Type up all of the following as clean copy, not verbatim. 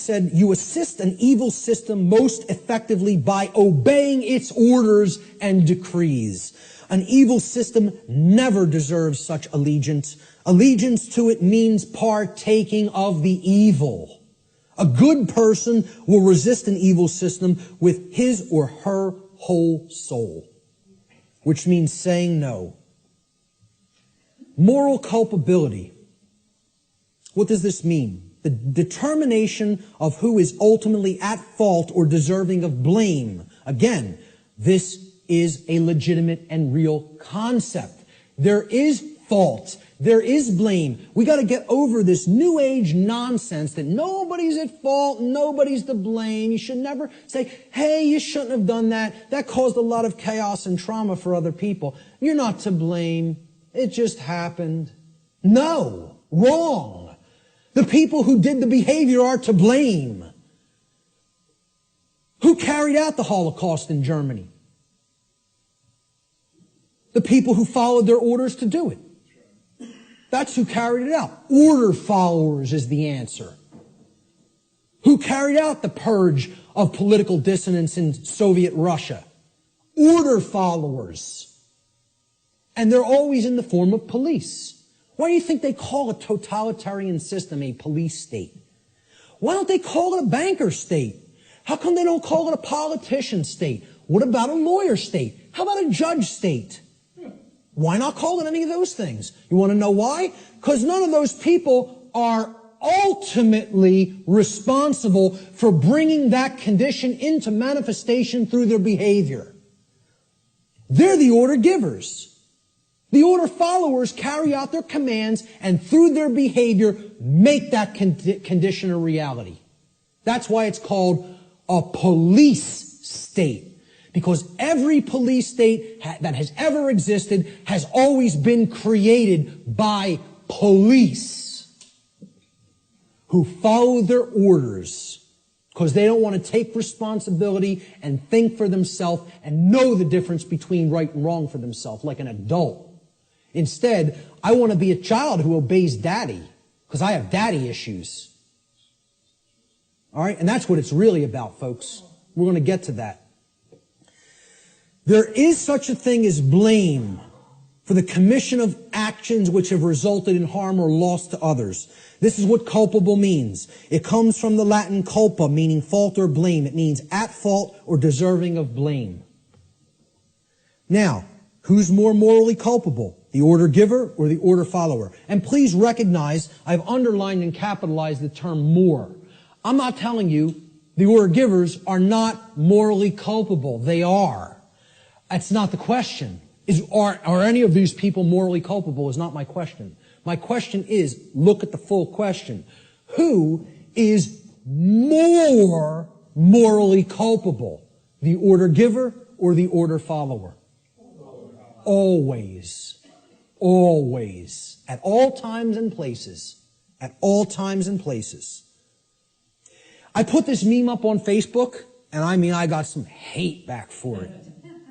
said, you assist an evil system most effectively by obeying its orders and decrees. An evil system never deserves such allegiance. Allegiance to it means partaking of the evil. A good person will resist an evil system with his or her whole soul, which means saying no. Moral culpability. What does this mean? The determination of who is ultimately at fault or deserving of blame. Again, this is a legitimate and real concept. There is fault. There is blame. We got to get over this new age nonsense that nobody's at fault, nobody's to blame. You should never say, hey, you shouldn't have done that. That caused a lot of chaos and trauma for other people. You're not to blame. It just happened. No, wrong. The people who did the behavior are to blame. Who carried out the Holocaust in Germany? The people who followed their orders to do it. That's who carried it out. Order followers is the answer. Who carried out the purge of political dissonance in Soviet Russia? Order followers. And they're always in the form of police. Why do you think they call a totalitarian system a police state? Why don't they call it a banker state? How come they don't call it a politician state? What about a lawyer state? How about a judge state? Why not call it any of those things? You want to know why? Because none of those people are ultimately responsible for bringing that condition into manifestation through their behavior. They're the order givers. The order followers carry out their commands and through their behavior make that condition a reality. That's why it's called a police state. Because every police state that has ever existed has always been created by police who follow their orders because they don't want to take responsibility and think for themselves and know the difference between right and wrong for themselves like an adult. Instead, I want to be a child who obeys daddy because I have daddy issues. All right? And that's what it's really about, folks. We're going to get to that. There is such a thing as blame for the commission of actions which have resulted in harm or loss to others. This is what culpable means. It comes from the Latin culpa, meaning fault or blame. It means at fault or deserving of blame. Now, who's more morally culpable? The order giver or the order follower? And please recognize I've underlined and capitalized the term more. I'm not telling you the order givers are not morally culpable. They are. That's not the question. Are any of these people morally culpable is not my question. My question is, look at the full question. Who is more morally culpable? The order giver or the order follower? Always. Always. At all times and places. At all times and places. I put this meme up on Facebook, and I got some hate back for it.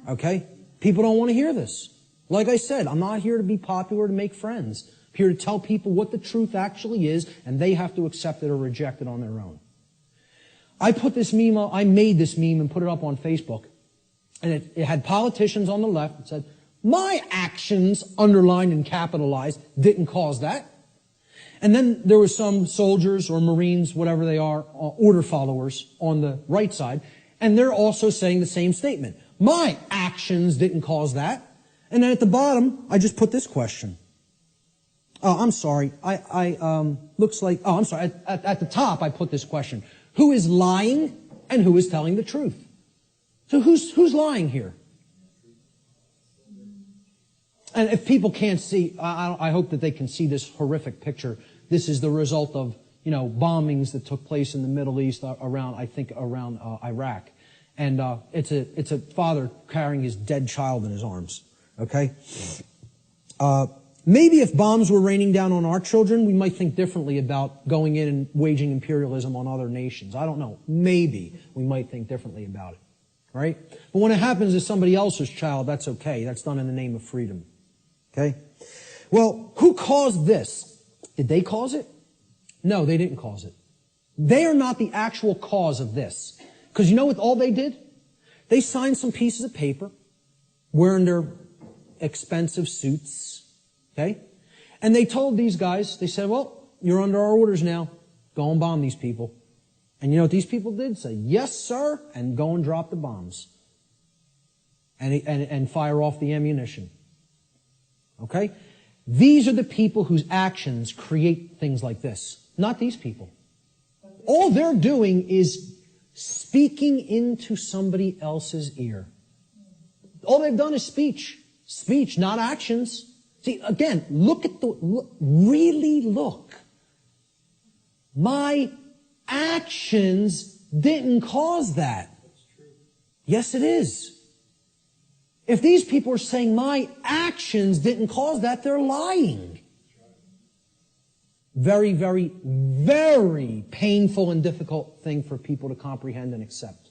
Okay? People don't want to hear this. Like I said, I'm not here to be popular to make friends. I'm here to tell people what the truth actually is, and they have to accept it or reject it on their own. I made this meme and put it up on Facebook, and it had politicians on the left that said, my actions, underlined and capitalized, didn't cause that. And then there were some soldiers or Marines, whatever they are, order followers on the right side, and they're also saying the same statement. My actions didn't cause that. And then at the bottom, I just put this question. Oh, I'm sorry. Looks like, oh, I'm sorry. At the top, I put this question. Who is lying and who is telling the truth? So who's lying here? And if people can't see, I hope that they can see this horrific picture. This is the result of, bombings that took place in the Middle East around Iraq. And it's a father carrying his dead child in his arms. Okay? Maybe if bombs were raining down on our children, we might think differently about going in and waging imperialism on other nations. I don't know. Maybe we might think differently about it. Right? But when it happens to somebody else's child, that's okay. That's done in the name of freedom. Okay? Well, who caused this? Did they cause it? No, they didn't cause it. They are not the actual cause of this. Because you know what all they did? They signed some pieces of paper, wearing their expensive suits, okay? And they told these guys, they said, well, you're under our orders now. Go and bomb these people. And you know what these people did? Say, yes, sir, and go and drop the bombs. And fire off the ammunition. Okay? These are the people whose actions create things like this. Not these people. All they're doing is speaking into somebody else's ear. All they've done is speech. Speech, not actions. See, again, really look. My actions didn't cause that. Yes, it is. If these people are saying my actions didn't cause that, they're lying. Very, very, very painful and difficult thing for people to comprehend and accept.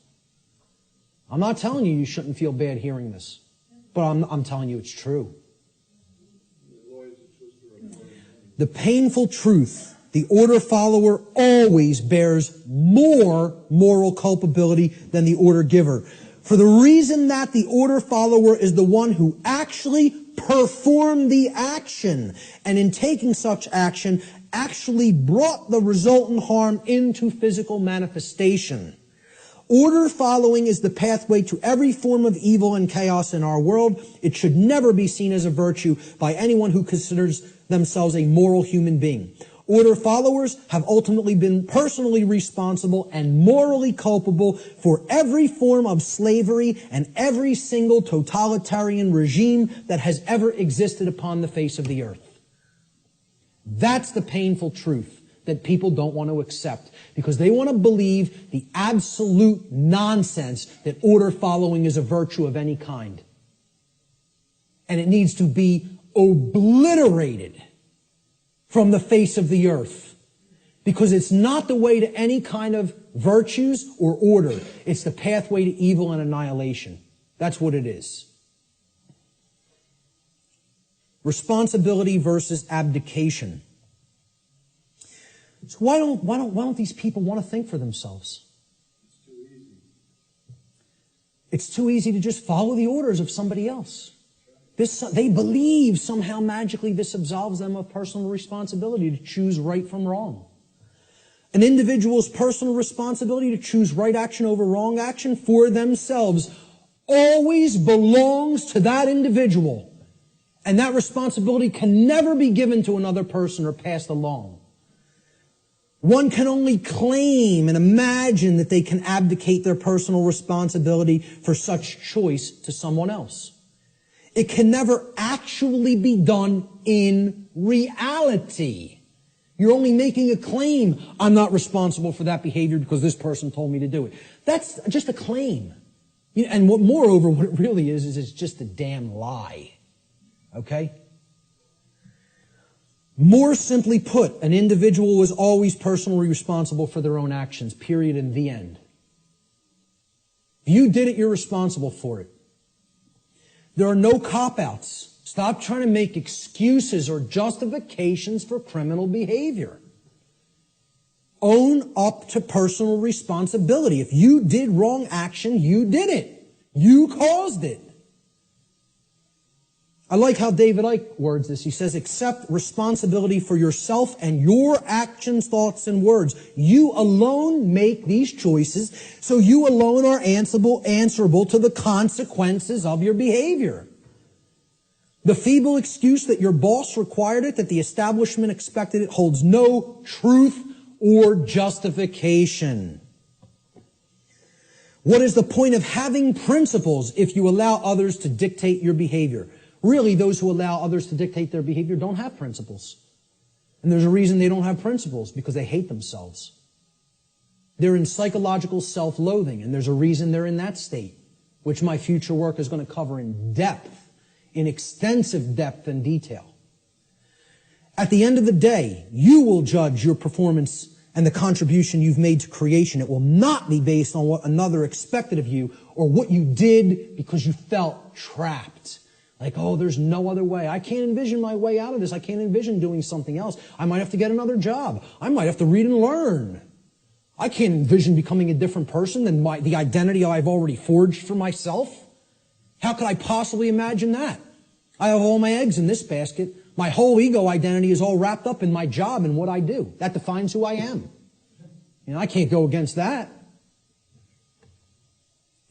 I'm not telling you shouldn't feel bad hearing this, but I'm telling you it's true. The painful truth, the order follower always bears more moral culpability than the order giver. For the reason that the order follower is the one who actually performed the action, and in taking such action, actually brought the resultant harm into physical manifestation. Order following is the pathway to every form of evil and chaos in our world. It should never be seen as a virtue by anyone who considers themselves a moral human being. Order followers have ultimately been personally responsible and morally culpable for every form of slavery and every single totalitarian regime that has ever existed upon the face of the earth. That's the painful truth that people don't want to accept because they want to believe the absolute nonsense that order following is a virtue of any kind. And it needs to be obliterated from the face of the earth. Because it's not the way to any kind of virtues or order. It's the pathway to evil and annihilation. That's what it is. Responsibility versus abdication. So why don't these people want to think for themselves? It's too easy. It's too easy to just follow the orders of somebody else. They believe somehow magically this absolves them of personal responsibility to choose right from wrong. An individual's personal responsibility to choose right action over wrong action for themselves always belongs to that individual. And that responsibility can never be given to another person or passed along. One can only claim and imagine that they can abdicate their personal responsibility for such choice to someone else. It can never actually be done in reality. You're only making a claim, I'm not responsible for that behavior because this person told me to do it. That's just a claim. And moreover, what it really is it's just a damn lie. Okay? More simply put, an individual is always personally responsible for their own actions, period, and the end. If you did it, you're responsible for it. There are no cop-outs. Stop trying to make excuses or justifications for criminal behavior. Own up to personal responsibility. If you did wrong action, you did it. You caused it. I like how David Icke words this. He says, accept responsibility for yourself and your actions, thoughts, and words. You alone make these choices, so you alone are answerable to the consequences of your behavior. The feeble excuse that your boss required it, that the establishment expected it, holds no truth or justification. What is the point of having principles if you allow others to dictate your behavior? Really, those who allow others to dictate their behavior don't have principles. And there's a reason they don't have principles, because they hate themselves. They're in psychological self-loathing, and there's a reason they're in that state, which my future work is going to cover in depth, in extensive depth and detail. At the end of the day, you will judge your performance and the contribution you've made to creation. It will not be based on what another expected of you or what you did because you felt trapped. Like, oh, there's no other way. I can't envision my way out of this. I can't envision doing something else. I might have to get another job. I might have to read and learn. I can't envision becoming a different person than the identity I've already forged for myself. How could I possibly imagine that? I have all my eggs in this basket. My whole ego identity is all wrapped up in my job and what I do. That defines who I am. I can't go against that.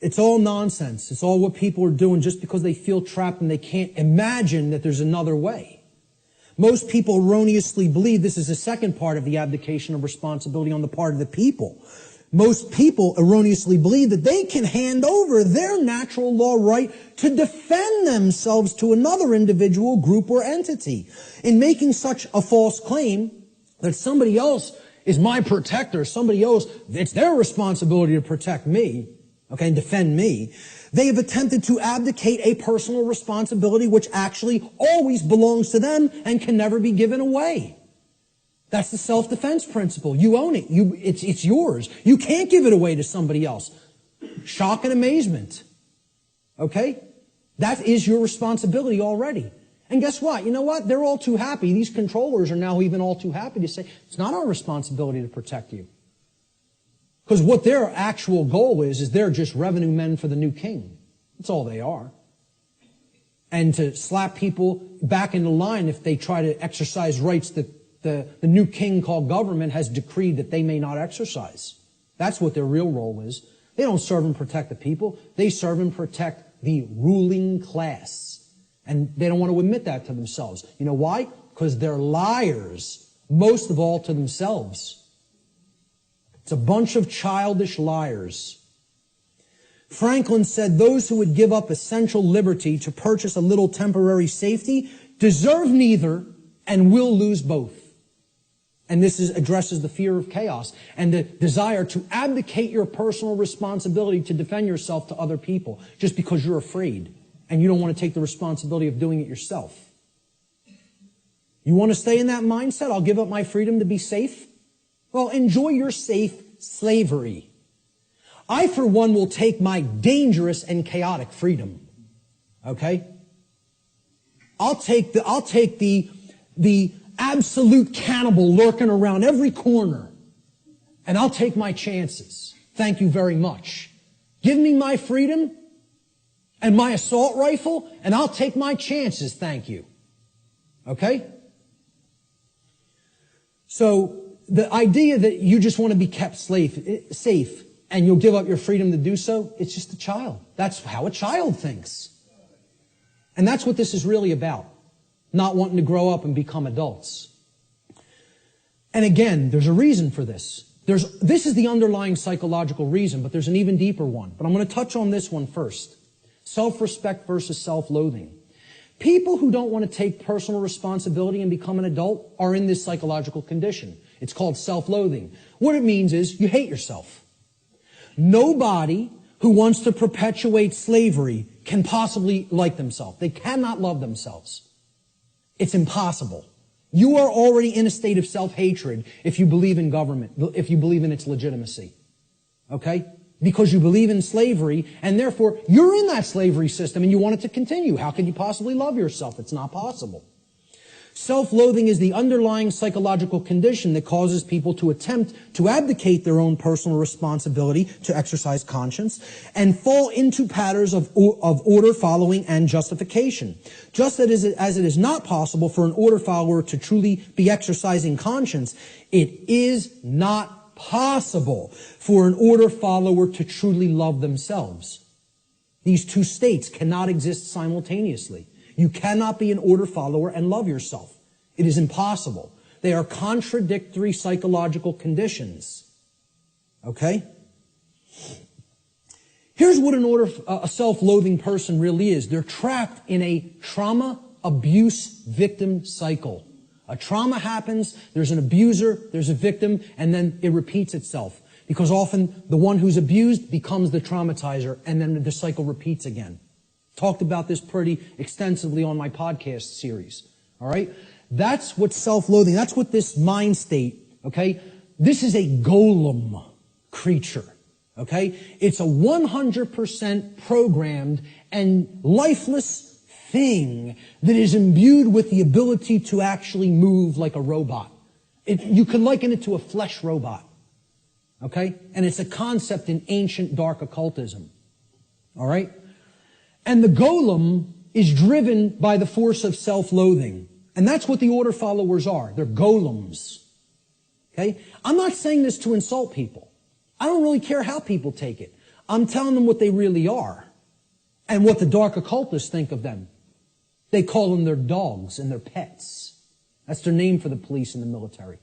It's all nonsense. It's all what people are doing just because they feel trapped and they can't imagine that there's another way. Most people erroneously believe, this is the second part of the abdication of responsibility on the part of the people. Most people erroneously believe that they can hand over their natural law right to defend themselves to another individual, group, or entity. In making such a false claim that somebody else is my protector, somebody else, it's their responsibility to protect me, okay, and defend me, they have attempted to abdicate a personal responsibility which actually always belongs to them and can never be given away. That's the self-defense principle. You own it. It's yours. You can't give it away to somebody else. Shock and amazement. Okay? That is your responsibility already. And guess what? You know what? They're all too happy. These controllers are now even all too happy to say, it's not our responsibility to protect you. Because what their actual goal is they're just revenue men for the new king. That's all they are. And to slap people back into line if they try to exercise rights that the new king called government has decreed that they may not exercise. That's what their real role is. They don't serve and protect the people. They serve and protect the ruling class. And they don't want to admit that to themselves. You know why? Because they're liars, most of all to themselves. It's a bunch of childish liars. Franklin said those who would give up essential liberty to purchase a little temporary safety deserve neither and will lose both. And this addresses the fear of chaos and the desire to abdicate your personal responsibility to defend yourself to other people just because you're afraid and you don't want to take the responsibility of doing it yourself. You want to stay in that mindset? I'll give up my freedom to be safe? Well, enjoy your safe slavery. I, for one, will take my dangerous and chaotic freedom. Okay? I'll take the absolute cannibal lurking around every corner, and I'll take my chances. Thank you very much. Give me my freedom and my assault rifle, and I'll take my chances. Thank you. Okay? So, the idea that you just want to be kept safe and you'll give up your freedom to do so, it's just a child. That's how a child thinks. And that's what this is really about. Not wanting to grow up and become adults. And again, there's a reason for this. This is the underlying psychological reason, but there's an even deeper one. But I'm going to touch on this one first. Self-respect versus self-loathing. People who don't want to take personal responsibility and become an adult are in this psychological condition. It's called self-loathing. What it means is you hate yourself. Nobody who wants to perpetuate slavery can possibly like themselves. They cannot love themselves. It's impossible. You are already in a state of self-hatred if you believe in government, if you believe in its legitimacy. Okay? Because you believe in slavery, and therefore you're in that slavery system and you want it to continue. How can you possibly love yourself? It's not possible. Self-loathing is the underlying psychological condition that causes people to attempt to abdicate their own personal responsibility to exercise conscience and fall into patterns of order following and justification. Just as it is not possible for an order follower to truly be exercising conscience, it is not possible for an order follower to truly love themselves. These two states cannot exist simultaneously. You cannot be an order follower and love yourself. It is impossible. They are contradictory psychological conditions. Okay? Here's what a self-loathing person really is. They're trapped in a trauma abuse victim cycle. A trauma happens, there's an abuser, there's a victim, and then it repeats itself. Because often the one who's abused becomes the traumatizer, and then the cycle repeats again. Talked about this pretty extensively on my podcast series. All right? That's what self-loathing, that's what this mind state, okay? This is a golem creature, okay? It's a 100% programmed and lifeless thing that is imbued with the ability to actually move like a robot. You could liken it to a flesh robot. Okay? And it's a concept in ancient dark occultism. All right? And the golem is driven by the force of self-loathing. And that's what the order followers are. They're golems. Okay? I'm not saying this to insult people. I don't really care how people take it. I'm telling them what they really are and what the dark occultists think of them. They call them their dogs and their pets. That's their name for the police and the military.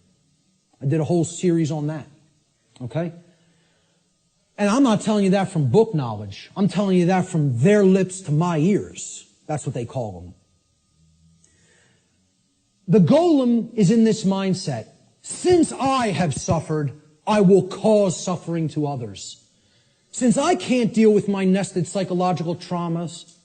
I did a whole series on that. Okay? And I'm not telling you that from book knowledge. I'm telling you that from their lips to my ears. That's what they call them. The golem is in this mindset. Since I have suffered, I will cause suffering to others. Since I can't deal with my nested psychological traumas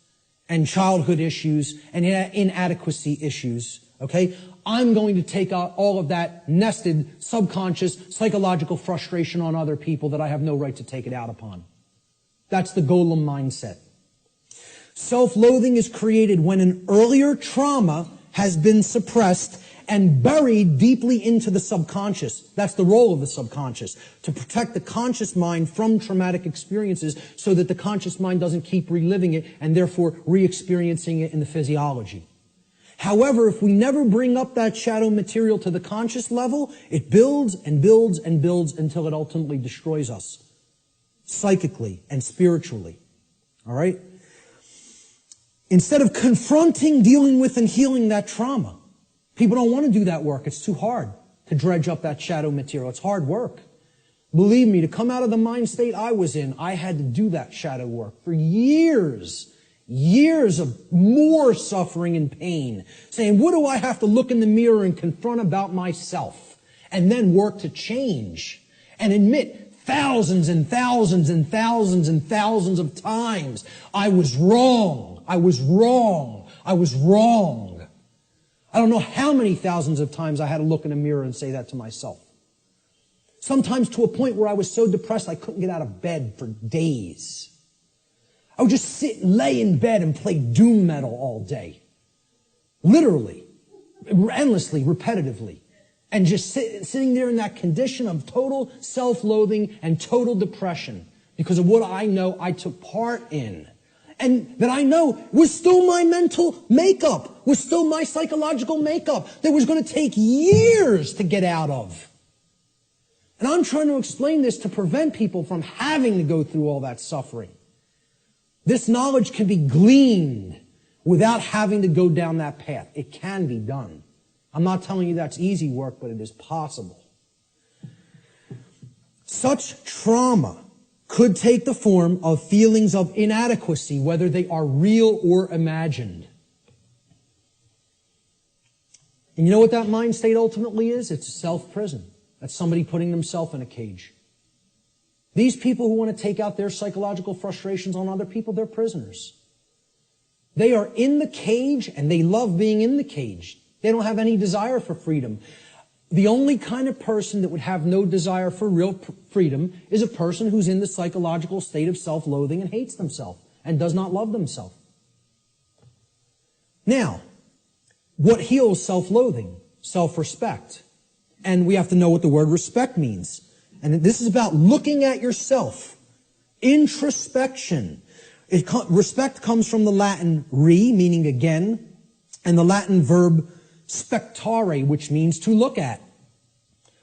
and childhood issues and inadequacy issues, okay, I'm going to take out all of that nested, subconscious, psychological frustration on other people that I have no right to take it out upon. That's the golem mindset. Self-loathing is created when an earlier trauma has been suppressed and buried deeply into the subconscious. That's the role of the subconscious, to protect the conscious mind from traumatic experiences so that the conscious mind doesn't keep reliving it and therefore re-experiencing it in the physiology. However, if we never bring up that shadow material to the conscious level, it builds and builds and builds until it ultimately destroys us, psychically and spiritually. All right? Instead of confronting, dealing with, and healing that trauma, people don't want to do that work. It's too hard to dredge up that shadow material. It's hard work. Believe me, to come out of the mind state I was in, I had to do that shadow work for years. Years of more suffering and pain, saying, what do I have to look in the mirror and confront about myself? And then work to change and admit thousands and thousands and thousands and thousands of times, I was wrong, I was wrong, I was wrong. I don't know how many thousands of times I had to look in a mirror and say that to myself. Sometimes to a point where I was so depressed I couldn't get out of bed for days. I would just sit and lay in bed and play doom metal all day. Literally. Endlessly, repetitively. And just sitting there in that condition of total self-loathing and total depression because of what I know I took part in. And that I know was still my mental makeup, was still my psychological makeup that was going to take years to get out of. And I'm trying to explain this to prevent people from having to go through all that suffering. This knowledge can be gleaned without having to go down that path. It can be done. I'm not telling you that's easy work, but it is possible. Such trauma could take the form of feelings of inadequacy, whether they are real or imagined. And you know what that mind state ultimately is? It's a self-prison. That's somebody putting themselves in a cage. These people who want to take out their psychological frustrations on other people, they're prisoners. They are in the cage and they love being in the cage. They don't have any desire for freedom. The only kind of person that would have no desire for real freedom is a person who's in the psychological state of self-loathing and hates themselves and does not love themselves. Now, what heals self-loathing? Self-respect. And we have to know what the word respect means. And this is about looking at yourself. Introspection. Respect comes from the Latin re, meaning again, and the Latin verb spectare, which means to look at.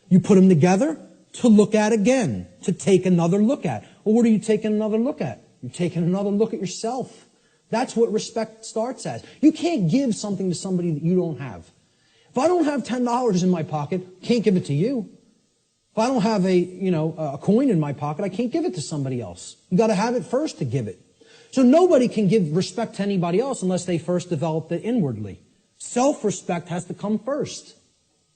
You put them together, to look at again, to take another look at. Well, what are you taking another look at? You're taking another look at yourself. That's what respect starts as. You can't give something to somebody that you don't have. If I don't have $10 in my pocket, can't give it to you. If I don't have a coin in my pocket, I can't give it to somebody else. You got to have it first to give it. So nobody can give respect to anybody else unless they first developed it inwardly. Self-respect has to come first.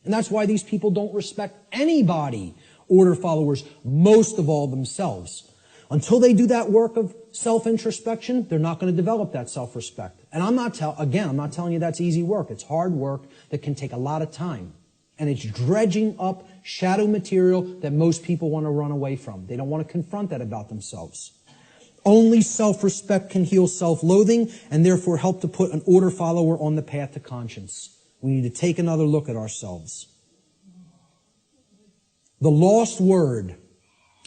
And that's why these people don't respect anybody, order followers, most of all themselves. Until they do that work of self-introspection, they're not going to develop that self-respect. And I'm not telling you that's easy work. It's hard work that can take a lot of time. And it's dredging up shadow material that most people want to run away from. They don't want to confront that about themselves. Only self-respect can heal self-loathing and therefore help to put an order follower on the path to conscience. We need to take another look at ourselves. The lost word